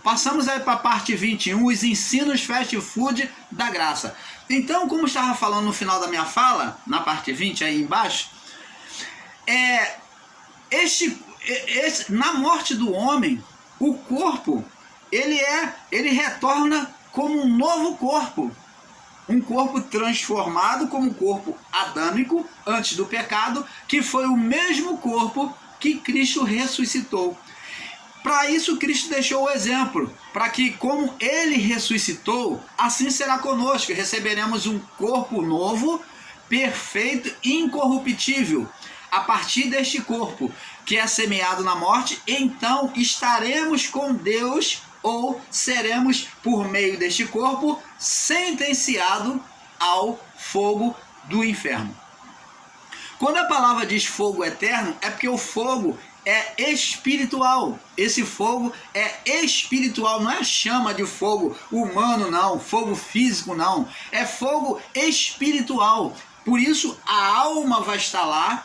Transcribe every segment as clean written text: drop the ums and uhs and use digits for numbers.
passamos aí para a parte 21, os ensinos fast food da graça. Então, como eu estava falando no final da minha fala, na parte 20 aí embaixo, na morte do homem, o corpo, ele retorna como um novo corpo. Um corpo transformado como um corpo adâmico antes do pecado, que foi o mesmo corpo que Cristo ressuscitou. Para isso Cristo deixou o exemplo, para que como ele ressuscitou, assim será conosco, receberemos um corpo novo, perfeito, incorruptível. A partir deste corpo que é semeado na morte, então estaremos com Deus, ou seremos, por meio deste corpo, sentenciado ao fogo do inferno. Quando a palavra diz fogo eterno, é porque o fogo é espiritual. Esse fogo é espiritual, não é chama de fogo humano, não, fogo físico, não. É fogo espiritual. Por isso a alma vai estar lá,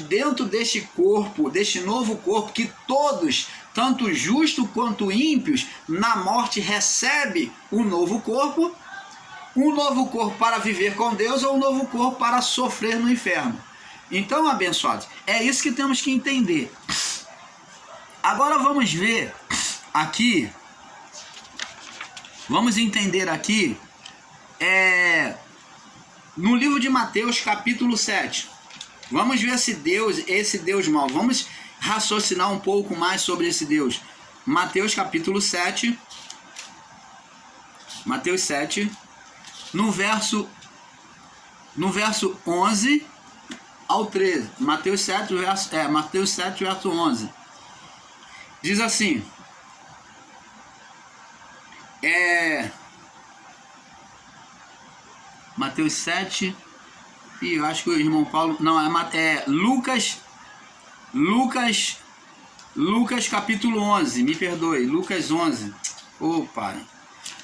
dentro deste corpo, deste novo corpo, que todos, tanto justos quanto ímpios, na morte recebe um novo corpo para viver com Deus, ou um novo corpo para sofrer no inferno. Então, abençoados, é isso que temos que entender. Agora vamos ver aqui, vamos entender aqui, no livro de Mateus, capítulo 7. Vamos ver esse Deus mau. Vamos raciocinar um pouco mais sobre esse Deus. Mateus, capítulo 7. Mateus 7, no verso 11 ao 13. Mateus 7, verso 11. Diz assim: Mateus 7, e eu acho que o irmão Paulo, não, é Lucas capítulo 11, me perdoe, Lucas 11, ô pai,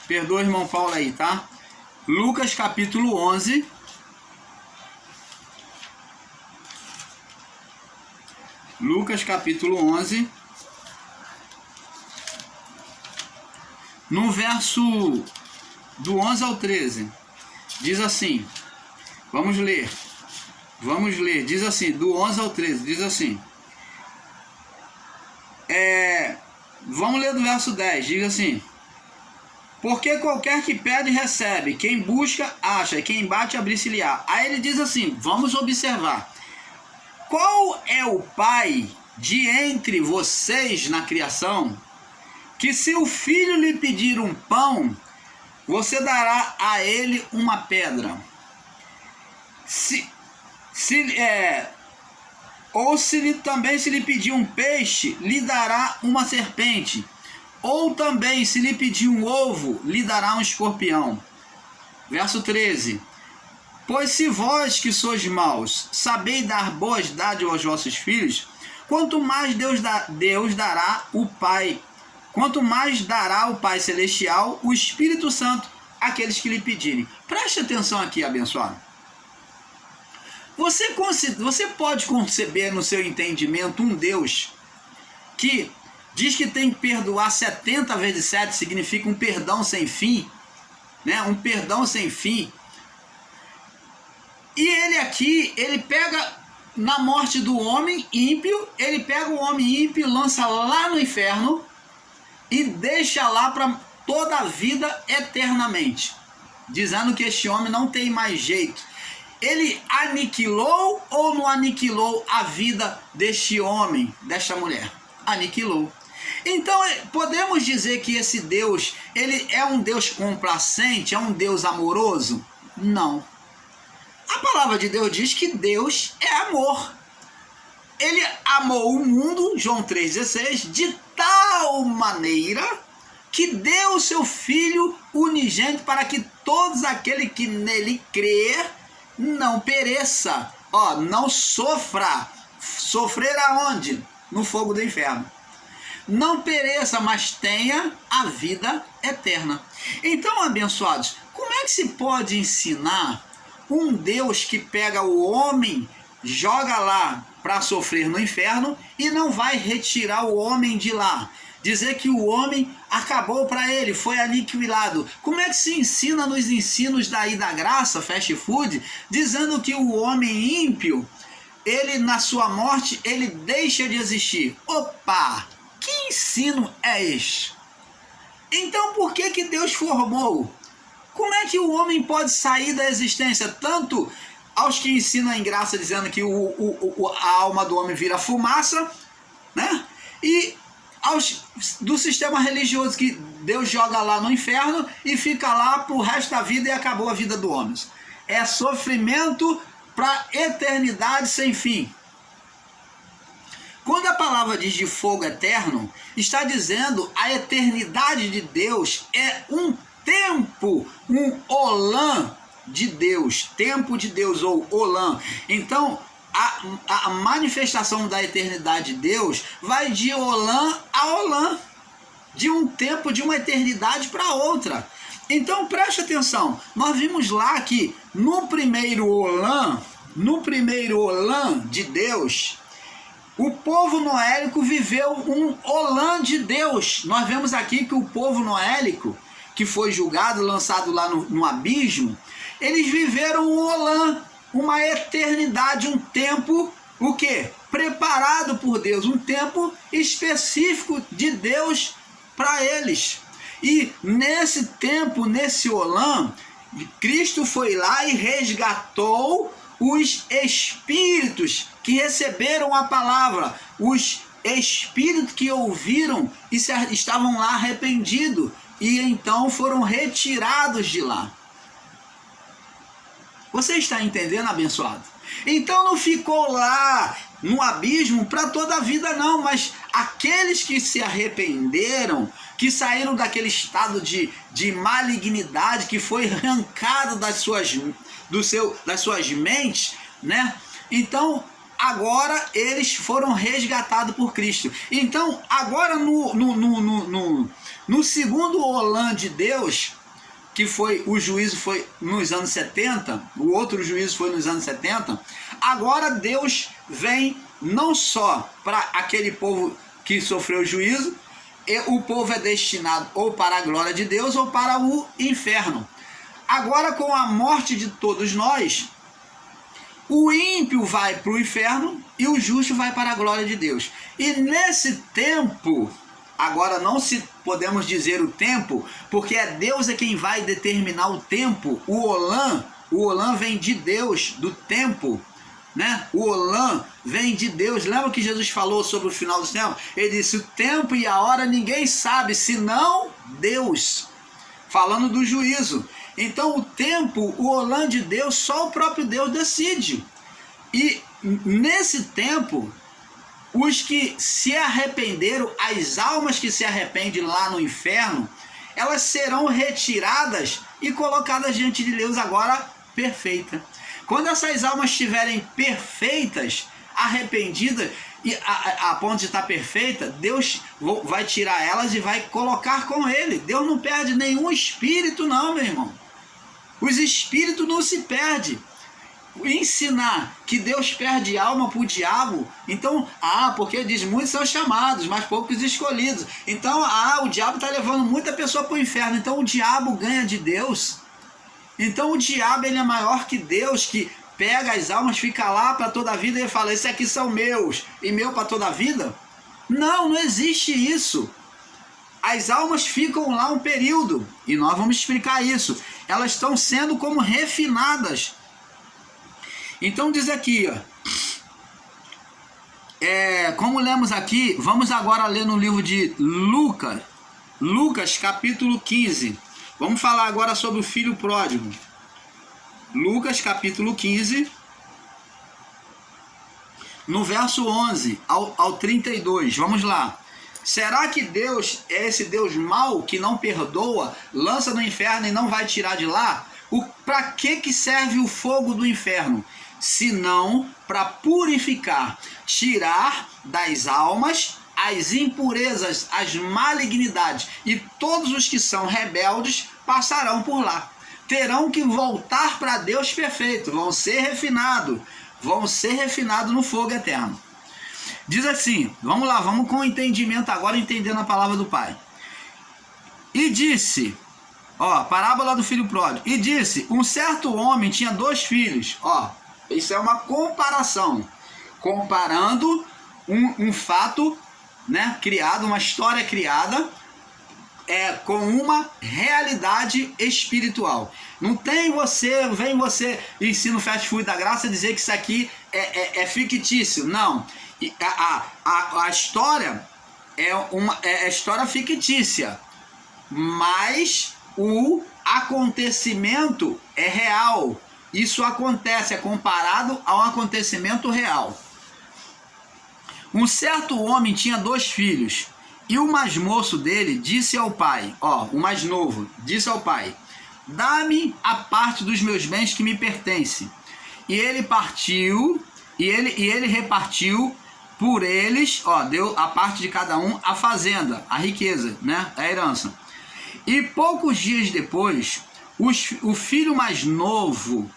perdoa o irmão Paulo aí, tá? Lucas capítulo 11, no verso do 11 ao 13, diz assim, vamos ler, diz assim, do 11 ao 13, diz assim, vamos ler do verso 10, diz assim: porque qualquer que pede, recebe, quem busca, acha, quem bate, abrir-se-lhe-á. Aí ele diz assim, vamos observar, qual é o pai de entre vocês na criação, que se o filho lhe pedir um pão, você dará a ele uma pedra? Ou se lhe pedir um peixe, lhe dará uma serpente? Ou também, se lhe pedir um ovo, lhe dará um escorpião? Verso 13: pois se vós que sois maus, sabeis dar boas dádivas aos vossos filhos, quanto mais Deus dará o Pai, quanto mais dará o Pai Celestial o Espírito Santo àqueles que lhe pedirem. Preste atenção aqui, abençoado. Você pode conceber no seu entendimento um Deus que diz que tem que perdoar 70 vezes 7, significa um perdão sem fim, né? Um perdão sem fim. E ele pega na morte do homem ímpio, ele pega o homem ímpio, lança lá no inferno e deixa lá para toda a vida eternamente, dizendo que este homem não tem mais jeito. Ele aniquilou ou não aniquilou a vida deste homem, desta mulher? Aniquilou. Então podemos dizer que esse Deus, ele é um Deus complacente, é um Deus amoroso? Não. A palavra de Deus diz que Deus é amor. Ele amou o mundo, João 3,16, de tal maneira que deu o seu Filho unigênito para que todos aqueles que nele crer não pereça, não sofra. Sofrer aonde? No fogo do inferno. Não pereça, mas tenha a vida eterna. Então, abençoados, como é que se pode ensinar um Deus que pega o homem, joga lá para sofrer no inferno e não vai retirar o homem de lá? dizer que o homem acabou para ele, foi aniquilado. Como é que se ensina nos ensinos daí da graça, fast food, dizendo que o homem ímpio, ele na sua morte, ele deixa de existir? Opa! Que ensino é este? Então por que que Deus formou? Como é que o homem pode sair da existência? Tanto aos que ensinam em graça dizendo que a alma do homem vira fumaça, né? E aos do sistema religioso que Deus joga lá no inferno e fica lá pro resto da vida e acabou a vida do homem. É sofrimento para eternidade sem fim. Quando a palavra diz de fogo eterno, está dizendo a eternidade de Deus é um tempo, um olã de Deus, tempo de Deus ou olã. Então, a manifestação da eternidade de Deus vai de olã a olã, de um tempo, de uma eternidade para outra. Então, preste atenção, nós vimos lá que no primeiro olã de Deus, o povo noélico viveu um olã de Deus. Nós vemos aqui que o povo noélico, que foi julgado, lançado lá no abismo, eles viveram um olã, uma eternidade, um tempo, o quê? Preparado por Deus, um tempo específico de Deus para eles. E nesse tempo, nesse olã, Cristo foi lá e resgatou os espíritos que receberam a palavra, os espíritos que ouviram e estavam lá arrependidos, e então foram retirados de lá. Você está entendendo, abençoado? Então não ficou lá no abismo para toda a vida não, mas aqueles que se arrependeram, que saíram daquele estado de malignidade, que foi arrancado das suas mentes, né? Então agora eles foram resgatados por Cristo. Então agora no segundo olã de Deus, que foi o juízo foi nos anos 70, o outro juízo foi nos anos 70, agora Deus vem não só para aquele povo que sofreu juízo, o povo é destinado ou para a glória de Deus ou para o inferno. Agora, com a morte de todos nós, o ímpio vai para o inferno e o justo vai para a glória de Deus. E nesse tempo, agora não se podemos dizer o tempo, porque é Deus quem vai determinar o tempo. O olã vem de Deus, do tempo, né? O olã vem de Deus. Lembra que Jesus falou sobre o final dos tempos? Ele disse: o tempo e a hora ninguém sabe, senão Deus. Falando do juízo. Então o tempo, o olã de Deus, só o próprio Deus decide. E nesse tempo, os que se arrependeram, as almas que se arrependem lá no inferno, elas serão retiradas e colocadas diante de Deus agora perfeita. Quando essas almas estiverem perfeitas, arrependidas, e a ponto de estar perfeita, Deus vai tirar elas e vai colocar com ele. Deus não perde nenhum espírito não, meu irmão. Os espíritos não se perdem. Ensinar que Deus perde alma para o diabo, então, porque diz muitos são chamados, mas poucos escolhidos. Então, o diabo está levando muita pessoa para o inferno, então o diabo ganha de Deus. Então o diabo ele é maior que Deus, que pega as almas, fica lá para toda a vida e fala: esses aqui são meus, e meu para toda a vida? Não existe isso. As almas ficam lá um período, e nós vamos explicar isso. Elas estão sendo como refinadas. Então diz aqui, como lemos aqui, vamos agora ler no livro de Lucas capítulo 15. Vamos falar agora sobre o filho pródigo. Lucas capítulo 15, no verso 11 ao 32. Vamos lá. Será que Deus é esse Deus mau que não perdoa, lança no inferno e não vai tirar de lá? Para que serve o fogo do inferno? Senão para purificar, tirar das almas as impurezas, as malignidades, e todos os que são rebeldes passarão por lá. Terão que voltar para Deus perfeito, vão ser refinados no fogo eterno. Diz assim, vamos lá, vamos com o entendimento agora, entendendo a palavra do Pai. E disse, ó, parábola do filho pródigo. E disse, um certo homem tinha 2 filhos. Ó, isso é uma comparação. Comparando um fato, né, criado, uma história criada, com uma realidade espiritual. Não tem vem você, ensino fast food da graça, dizer que isso aqui é fictício. Não. A história é história fictícia, mas o acontecimento é real. Isso acontece, é comparado a um acontecimento real. Um certo homem tinha 2 filhos, e o mais moço dele disse ao pai, ó, o mais novo, disse ao pai, dá-me a parte dos meus bens que me pertence. E ele partiu, e ele repartiu por eles, ó, deu a parte de cada um, a fazenda, a riqueza, né, a herança. E poucos dias depois, o filho mais novo,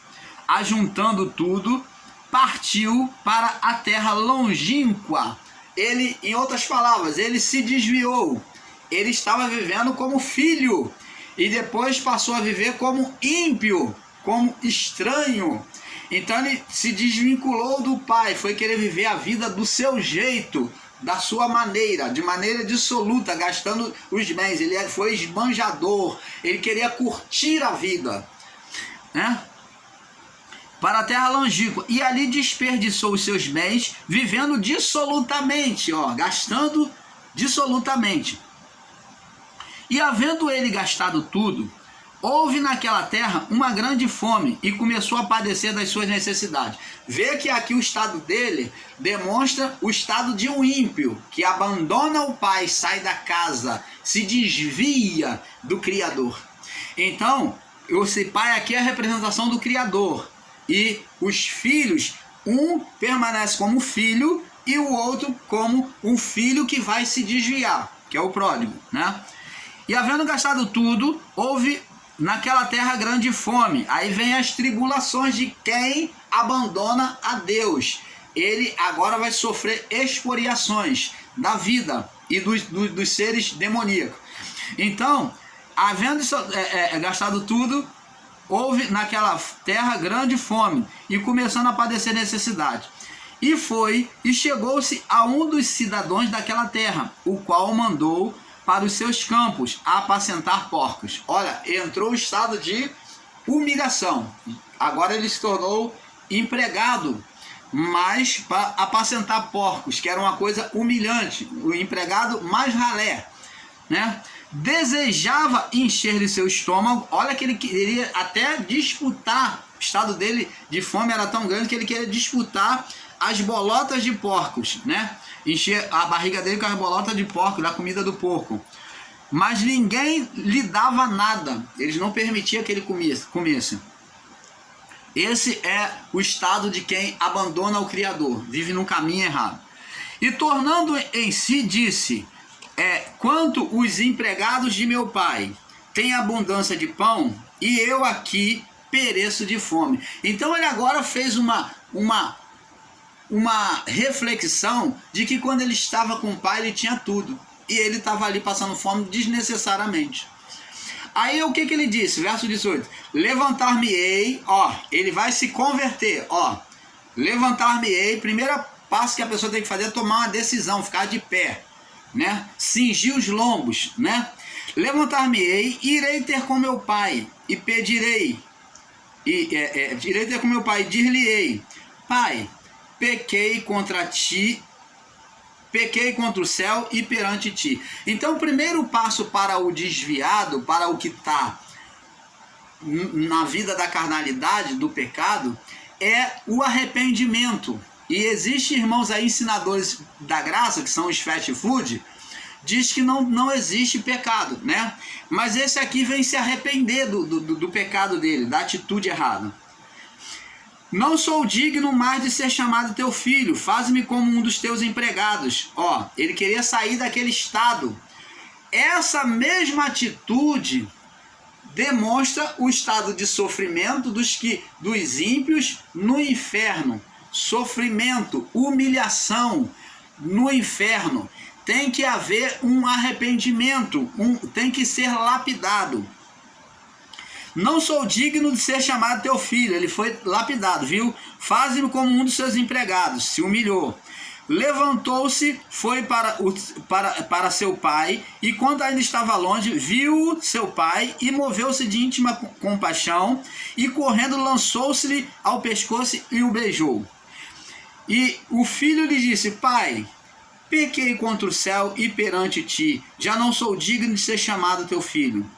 ajuntando tudo, partiu para a terra longínqua. Ele, em outras palavras, ele se desviou. Ele estava vivendo como filho e depois passou a viver como ímpio, como estranho. Então ele se desvinculou do pai, foi querer viver a vida do seu jeito, da sua maneira, de maneira dissoluta, gastando os bens. Ele foi esbanjador, ele queria curtir a vida, né? Para a terra longínqua, e ali desperdiçou os seus bens, vivendo dissolutamente, ó, gastando dissolutamente. E havendo ele gastado tudo, houve naquela terra uma grande fome, e começou a padecer das suas necessidades. Vê que aqui o estado dele demonstra o estado de um ímpio, que abandona o pai, sai da casa, se desvia do Criador. Então, esse pai aqui é a representação do Criador. E os filhos, um permanece como filho e o outro como um filho que vai se desviar, que é o pródigo, né? E havendo gastado tudo, houve naquela terra grande fome. Aí vem as tribulações de quem abandona a Deus. Ele agora vai sofrer expoliações da vida e dos seres demoníacos. Então, havendo gastado tudo, houve naquela terra grande fome, e começando a padecer necessidade. E chegou-se a um dos cidadãos daquela terra, o qual mandou para os seus campos a apacentar porcos. Olha, entrou o estado de humilhação. Agora ele se tornou empregado, mas para apacentar porcos, que era uma coisa humilhante. O empregado mais ralé, né? Desejava encher-lhe seu estômago. Olha que ele queria até disputar, o estado dele de fome era tão grande que ele queria disputar as bolotas de porcos, né? Encher a barriga dele com as bolotas de porco, da comida do porco. Mas ninguém lhe dava nada, eles não permitiam que ele comesse. Esse é o estado de quem abandona o Criador, vive num caminho errado. E tornando em si, disse: quanto os empregados de meu pai têm abundância de pão, e eu aqui pereço de fome. Então ele agora fez uma reflexão de que quando ele estava com o pai ele tinha tudo, e ele estava ali passando fome desnecessariamente. Aí o que ele disse? Verso 18: levantar-me-ei, ó, ele vai se converter, ó, levantar-me-ei. Primeiro passo que a pessoa tem que fazer é tomar uma decisão, ficar de pé, né? Cingir os lombos, né? Levantar-me-ei, irei ter com meu pai e pedirei, irei ter com meu pai e dir-lhe-ei: pai, pequei contra ti, pequei contra o céu e perante ti. Então o primeiro passo para o desviado, para o que está na vida da carnalidade, do pecado, é o arrependimento. E existe, irmãos aí, ensinadores da graça, que são os fast food, diz que não existe pecado, né? Mas esse aqui vem se arrepender do pecado dele, da atitude errada. Não sou digno mais de ser chamado teu filho, faz-me como um dos teus empregados. Ó, ele queria sair daquele estado. Essa mesma atitude demonstra o estado de sofrimento dos ímpios no inferno. Sofrimento, humilhação, no inferno, tem que haver um arrependimento, tem que ser lapidado. Não sou digno de ser chamado teu filho. Ele foi lapidado, viu? Faze-me como um dos seus empregados. Se humilhou. Levantou-se, foi para seu pai, e quando ainda estava longe, viu seu pai e moveu-se de íntima compaixão, e correndo lançou-se-lhe ao pescoço e o beijou. E o filho lhe disse: pai, pequei contra o céu e perante ti, já não sou digno de ser chamado teu filho.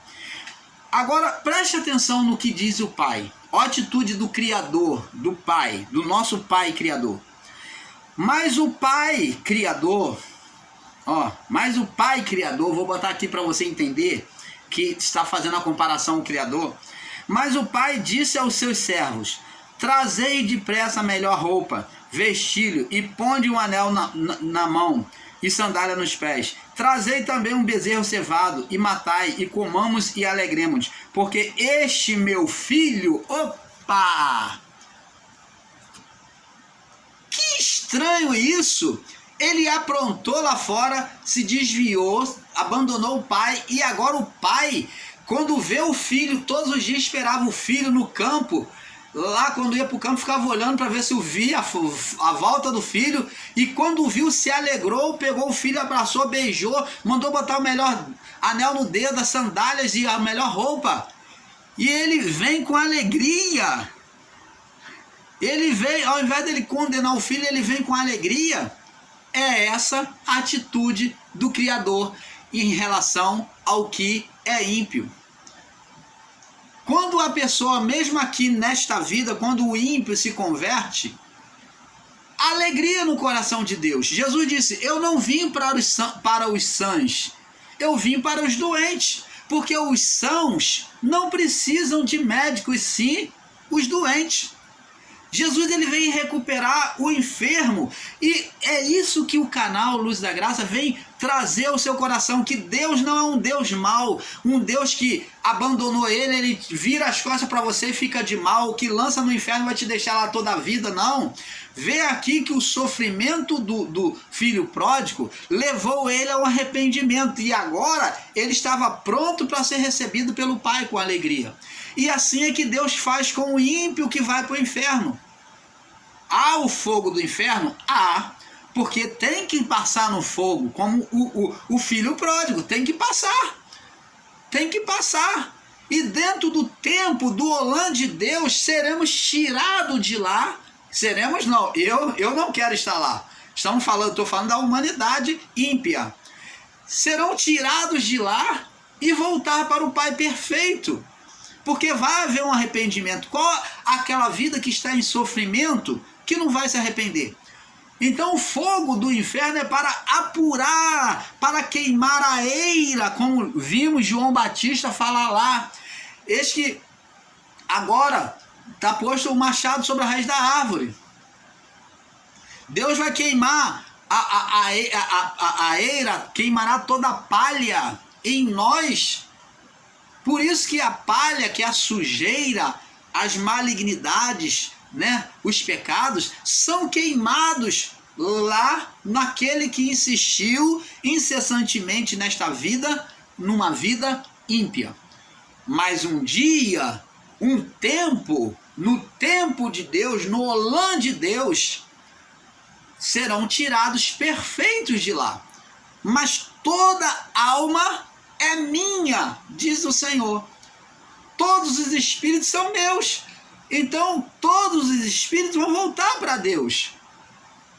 Agora preste atenção no que diz o pai. Ó, a atitude do Criador, do pai, do nosso pai Criador. Mas o pai Criador, vou botar aqui para você entender que está fazendo a comparação com o Criador. Mas o pai disse aos seus servos: trazei depressa a melhor roupa, vestilho, e ponde um anel na mão e sandália nos pés. Trazei também um bezerro cevado, e matai, e comamos e alegremos, porque este meu filho, que estranho isso! Ele aprontou lá fora, se desviou, abandonou o pai, e agora o pai, quando vê o filho, todos os dias esperava o filho no campo. Lá quando ia para o campo ficava olhando para ver se via a volta do filho, e quando viu se alegrou, pegou o filho, abraçou, beijou, mandou botar o melhor anel no dedo, as sandálias e a melhor roupa, e ele vem com alegria. Ele vem, ao invés dele condenar o filho, ele vem com alegria. É essa a atitude do Criador em relação ao que é ímpio. Quando a pessoa, mesmo aqui nesta vida, quando o ímpio se converte, alegria no coração de Deus. Jesus disse: eu não vim para os sãos, eu vim para os doentes, porque os sãos não precisam de médicos, sim os doentes. Jesus, ele vem recuperar o enfermo, e é isso que o canal Luz da Graça vem trazer ao seu coração, que Deus não é um Deus mau, um Deus que abandonou ele vira as costas para você e fica de mal, que lança no inferno e vai te deixar lá toda a vida, não. Vê aqui que o sofrimento do filho pródigo levou ele ao arrependimento, e agora ele estava pronto para ser recebido pelo Pai com alegria. E assim é que Deus faz com o ímpio que vai para o inferno. Há o fogo do inferno? Há, porque tem que passar no fogo, como o filho pródigo, tem que passar. Tem que passar. E dentro do tempo do olã de Deus, seremos tirados de lá. Seremos não, eu não quero estar lá. Estou falando da humanidade ímpia. Serão tirados de lá e voltar para o Pai perfeito. Porque vai haver um arrependimento. Qual aquela vida que está em sofrimento que não vai se arrepender? Então o fogo do inferno é para apurar, para queimar a eira, como vimos João Batista falar lá. Eis que agora está posto o machado sobre a raiz da árvore. Deus vai queimar a eira, queimará toda a palha em nós. Por isso que a palha, que é a sujeira, as malignidades, né, os pecados, são queimados lá naquele que insistiu incessantemente nesta vida, numa vida ímpia. Mas um dia, um tempo, no tempo de Deus, no olã de Deus, serão tirados perfeitos de lá. Mas toda alma é minha, diz o Senhor. Todos os espíritos são meus. Então todos os espíritos vão voltar para Deus.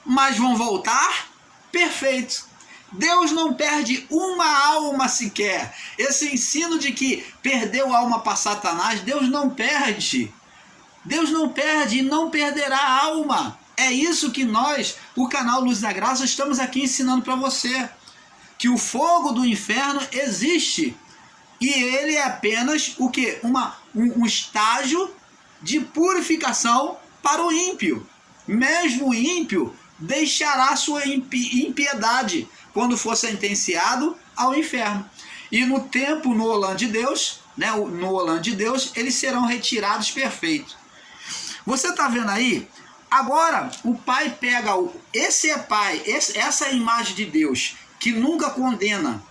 Mas vão voltar perfeitos. Deus não perde uma alma sequer. Esse ensino de que perdeu a alma para Satanás, Deus não perde. Deus não perde e não perderá a alma. É isso que nós, o canal Luz da Graça, estamos aqui ensinando para você. Que o fogo do inferno existe. E ele é apenas o quê? Um estágio de purificação para o ímpio. Mesmo o ímpio deixará sua impiedade quando for sentenciado ao inferno. E no tempo, no olã de Deus, né, no olã de Deus, eles serão retirados perfeitos. Você está vendo aí? Agora, o pai pega, esse é pai, essa é a imagem de Deus, que nunca condena,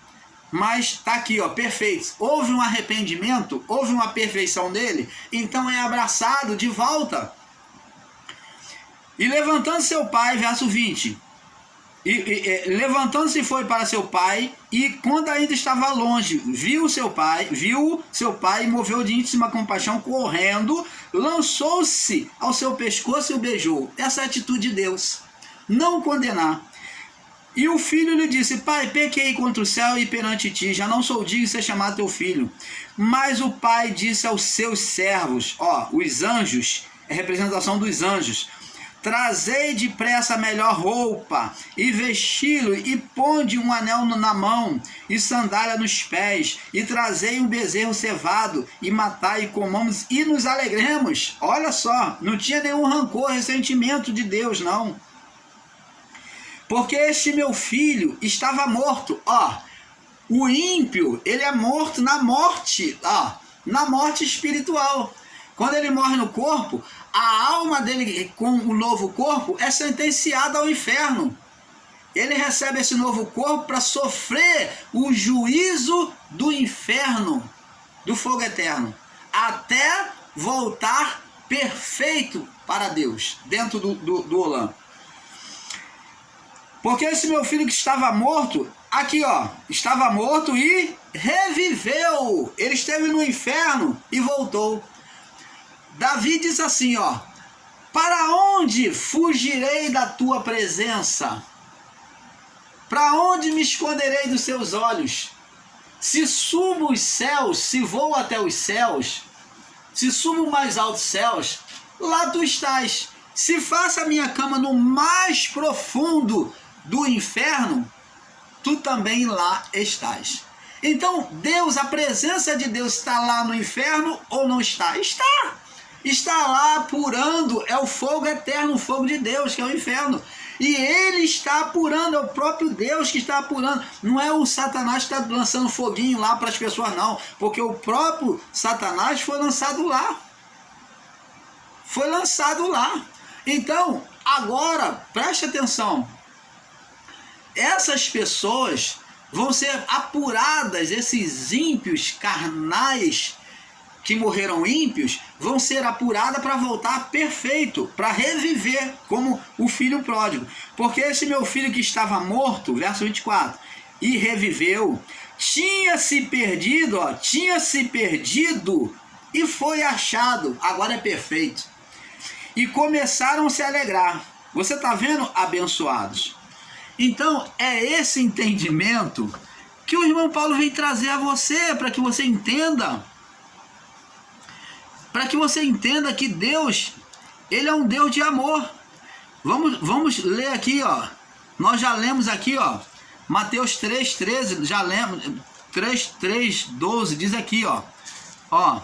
mas está aqui, ó, perfeito. Houve um arrependimento, houve uma perfeição dele, então é abraçado de volta. E levantando seu pai, verso 20, levantando-se foi para seu pai, e quando ainda estava longe, viu seu pai e moveu de íntima compaixão, correndo, lançou-se ao seu pescoço e o beijou. Essa é a atitude de Deus, não condenar. E o filho lhe disse: pai, pequei contra o céu e perante ti, já não sou digno de ser chamado teu filho. Mas o pai disse aos seus servos, ó, os anjos, é representação dos anjos: trazei depressa a melhor roupa, e vesti-lo, e ponde um anel na mão, e sandália nos pés, e trazei um bezerro cevado, e matai, e comamos, e nos alegremos. Olha só, não tinha nenhum rancor, ressentimento de Deus, não. Porque este meu filho estava morto. Ó, o ímpio, ele é morto na morte, ó, na morte espiritual. Quando ele morre no corpo, a alma dele com o novo corpo é sentenciada ao inferno. Ele recebe esse novo corpo para sofrer o juízo do inferno, do fogo eterno, até voltar perfeito para Deus, dentro do Olam. Porque esse meu filho que estava morto, aqui ó, estava morto e reviveu. Ele esteve no inferno e voltou. Davi diz assim, ó: para onde fugirei da tua presença? Para onde me esconderei dos seus olhos? Se subo os céus, se vou até os céus, se subo mais altos céus, lá tu estás. Se faço a minha cama no mais profundo do inferno, tu também lá estás. Então, Deus, a presença de Deus está lá no inferno ou não está? Está. Está lá apurando, é o fogo eterno, o fogo de Deus, que é o inferno. E ele está apurando, é o próprio Deus que está apurando. Não é o Satanás que está lançando foguinho lá para as pessoas, não. Porque o próprio Satanás foi lançado lá. Foi lançado lá. Então, agora, preste atenção. Essas pessoas vão ser apuradas, esses ímpios carnais que morreram ímpios, vão ser apuradas para voltar perfeito, para reviver, como o filho pródigo. Porque esse meu filho que estava morto, verso 24, e reviveu, tinha-se perdido, ó, tinha-se perdido e foi achado, agora é perfeito. E começaram a se alegrar. Você está vendo, abençoados? Então, é esse entendimento que o irmão Paulo vem trazer a você, para que você entenda. Para que você entenda que Deus, ele é um Deus de amor. Vamos ler aqui, ó. Nós já lemos aqui, ó. Mateus 3,13, já lemos. 3,12, diz aqui, ó. Ó.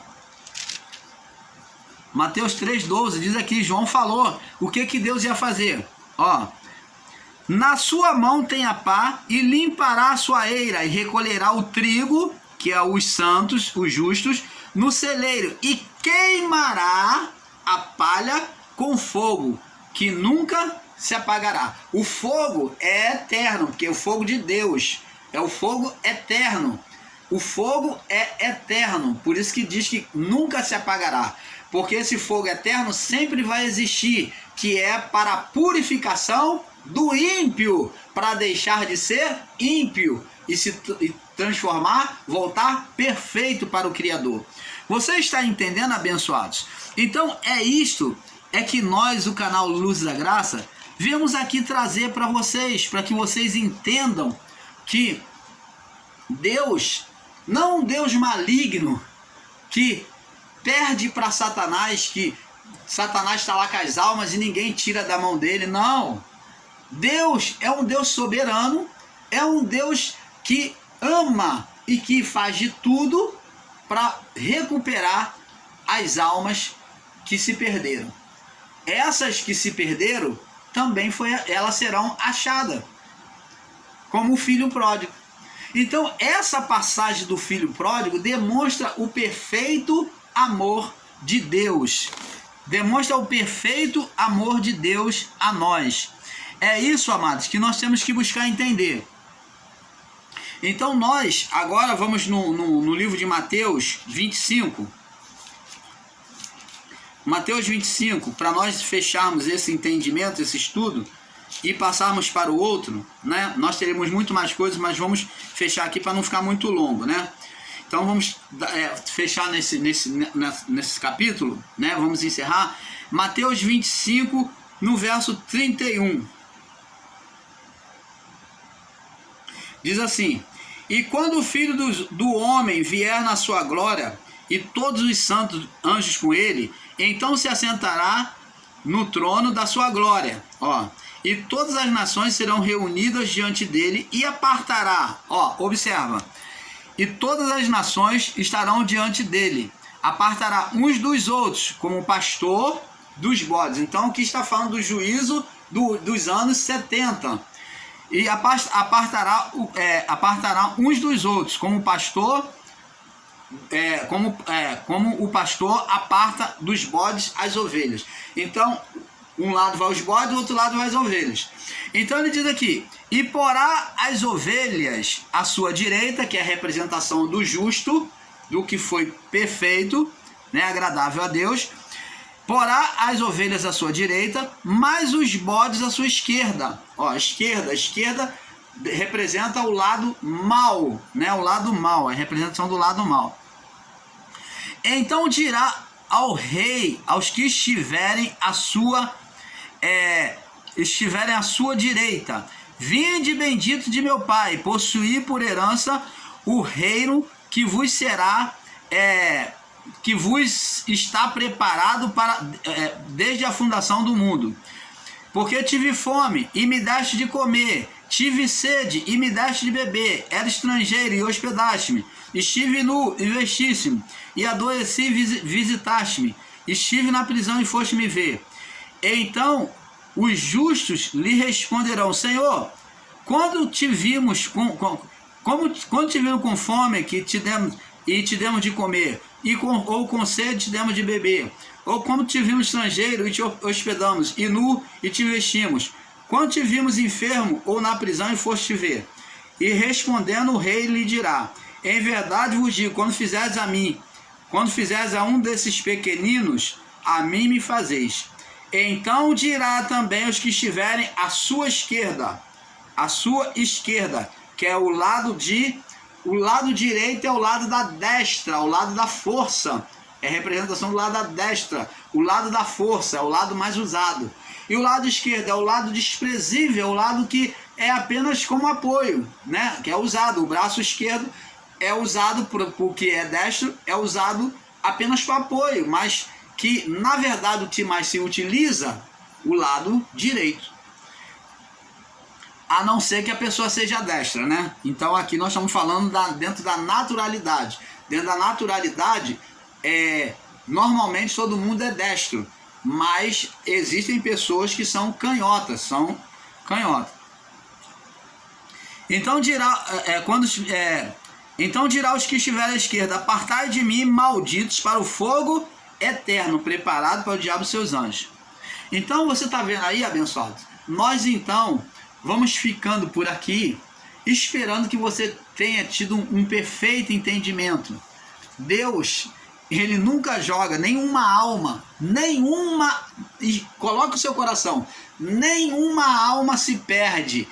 Mateus 3,12, diz aqui, João falou o que Deus ia fazer. Ó. Na sua mão tem a pá, e limpará a sua eira, e recolherá o trigo, que é os santos, os justos, no celeiro, e queimará a palha com fogo, que nunca se apagará. O fogo é eterno, porque é o fogo de Deus, é o fogo eterno. O fogo é eterno, por isso que diz que nunca se apagará, porque esse fogo eterno sempre vai existir, que é para a purificação do ímpio, para deixar de ser ímpio e se transformar, voltar perfeito para o Criador. Você está entendendo, abençoados? Então é isto, é que nós, o canal Luz da Graça, viemos aqui trazer para vocês, para que vocês entendam que Deus, não um Deus maligno, que perde para Satanás, que Satanás está lá com as almas e ninguém tira da mão dele, não. Deus é um Deus soberano, é um Deus que ama e que faz de tudo para recuperar as almas que se perderam. Essas que se perderam, também elas serão achadas, como o filho pródigo. Então, essa passagem do filho pródigo demonstra o perfeito amor de Deus. demonstra o perfeito amor de Deus a nós. É isso, amados, que nós temos que buscar entender. Então nós, agora vamos no livro de Mateus 25. Mateus 25, para nós fecharmos esse entendimento, esse estudo, e passarmos para o outro, né? Nós teremos muito mais coisas, mas vamos fechar aqui para não ficar muito longo, né? Então vamos fechar nesse capítulo, né? Vamos encerrar. Mateus 25, no verso 31. Diz assim: e quando o Filho do Homem vier na sua glória, e todos os santos anjos com ele, então se assentará no trono da sua glória, ó, e todas as nações serão reunidas diante dele, e apartará, ó, observa, e todas as nações estarão diante dele, apartará uns dos outros, como o pastor dos bodes. Então aqui está falando do juízo dos anos 70, e apartará uns dos outros, como o pastor, como o pastor aparta dos bodes as ovelhas. Então um lado vai os bodes, o outro lado vai as ovelhas. Então ele diz aqui: e porá as ovelhas à sua direita, que é a representação do justo, do que foi perfeito, né, agradável a Deus. Porá as ovelhas à sua direita, mas os bodes à sua esquerda. Ó, esquerda representa o lado mal, né, o lado mal, a representação do lado mal. Então dirá ao rei, aos que estiverem à sua direita: vinde bendito de meu Pai, possuí por herança o reino que vos será, que vos está preparado desde a fundação do mundo. Porque tive fome e me deste de comer, tive sede e me deste de beber, era estrangeiro e hospedaste-me, estive nu e vestiste-me, e adoeci e visitaste-me, estive na prisão e foste me ver. Então os justos lhe responderão: Senhor, quando te vimos com fome que te demos de comer, ou com sede te demos de beber, ou quando te vimos estrangeiro e te hospedamos, e nu e te vestimos, quando te vimos enfermo ou na prisão e foste te ver. E respondendo o rei lhe dirá: em verdade vos digo, quando fizeres a um desses pequeninos, a mim me fazeis. Então dirá também aos que estiverem à sua esquerda, que é o lado direito, é o lado da destra, o lado da força, é a representação do lado da destra, o lado da força, é o lado mais usado. E o lado esquerdo é o lado desprezível, é o lado que é apenas como apoio, né? Que é usado. O braço esquerdo é usado porque é destro, é usado apenas para apoio, mas que na verdade o que mais se utiliza, o lado direito. A não ser que a pessoa seja destra, né? Então aqui nós estamos falando dentro da naturalidade. Dentro da naturalidade, normalmente todo mundo é destro, mas existem pessoas que são canhotas, Então dirá, então dirá aos que estiverem à esquerda: apartai de mim, malditos, para o fogo eterno, preparado para o diabo e seus anjos. Então você está vendo aí, abençoado? Nós então vamos ficando por aqui, esperando que você tenha tido um perfeito entendimento. Deus, ele nunca joga nenhuma alma, e coloca o seu coração, nenhuma alma se perde.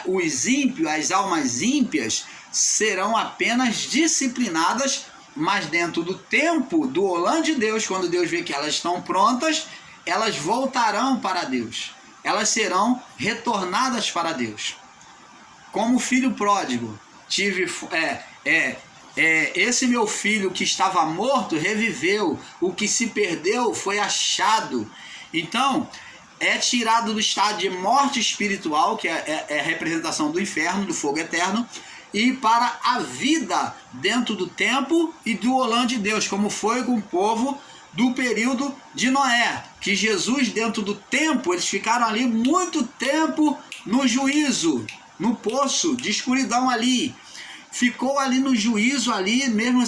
Os ímpios, as almas ímpias, serão apenas disciplinadas, mas dentro do tempo do olhar de Deus, quando Deus vê que elas estão prontas, elas voltarão para Deus. Elas serão retornadas para Deus. Como o filho pródigo, esse meu filho que estava morto reviveu, o que se perdeu foi achado. Então, é tirado do estado de morte espiritual, que é a representação do inferno, do fogo eterno, e para a vida dentro do tempo e do olhar de Deus, como foi com o povo do período de Noé, que Jesus, dentro do tempo, eles ficaram ali muito tempo no juízo, no poço de escuridão ali. ficou ali no juízo, ali mesmo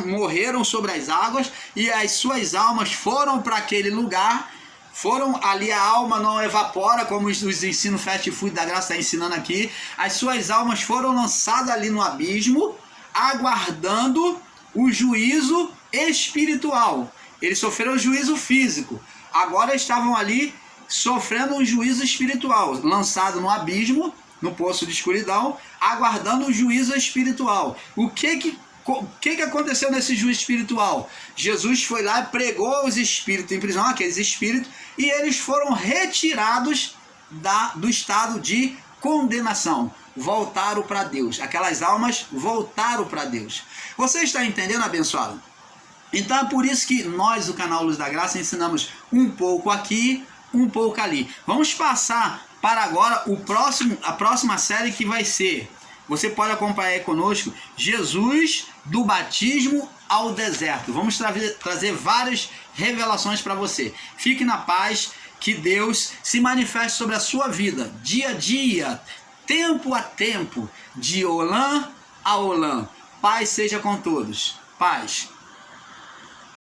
morreram sobre as águas, e as suas almas foram para aquele lugar. Foram ali, a alma não evapora, como os ensinos fast food da graça está ensinando aqui. As suas almas foram lançadas ali no abismo, aguardando o juízo espiritual. Eles sofreram o juízo físico, agora estavam ali sofrendo um juízo espiritual, lançado no abismo, no poço de escuridão, aguardando o juízo espiritual. O que aconteceu nesse juízo espiritual? Jesus foi lá e pregou os espíritos em prisão, aqueles espíritos, e eles foram retirados do estado de condenação. Voltaram para Deus. Aquelas almas voltaram para Deus. Você está entendendo, abençoado? Então é por isso que nós, do canal Luz da Graça, ensinamos um pouco aqui, um pouco ali. Vamos passar para agora a próxima série, que vai ser, você pode acompanhar aí conosco, Jesus do batismo ao deserto. Vamos trazer várias revelações para você. Fique na paz, que Deus se manifeste sobre a sua vida, dia a dia, tempo a tempo, de olã a olã. Paz seja com todos. Paz.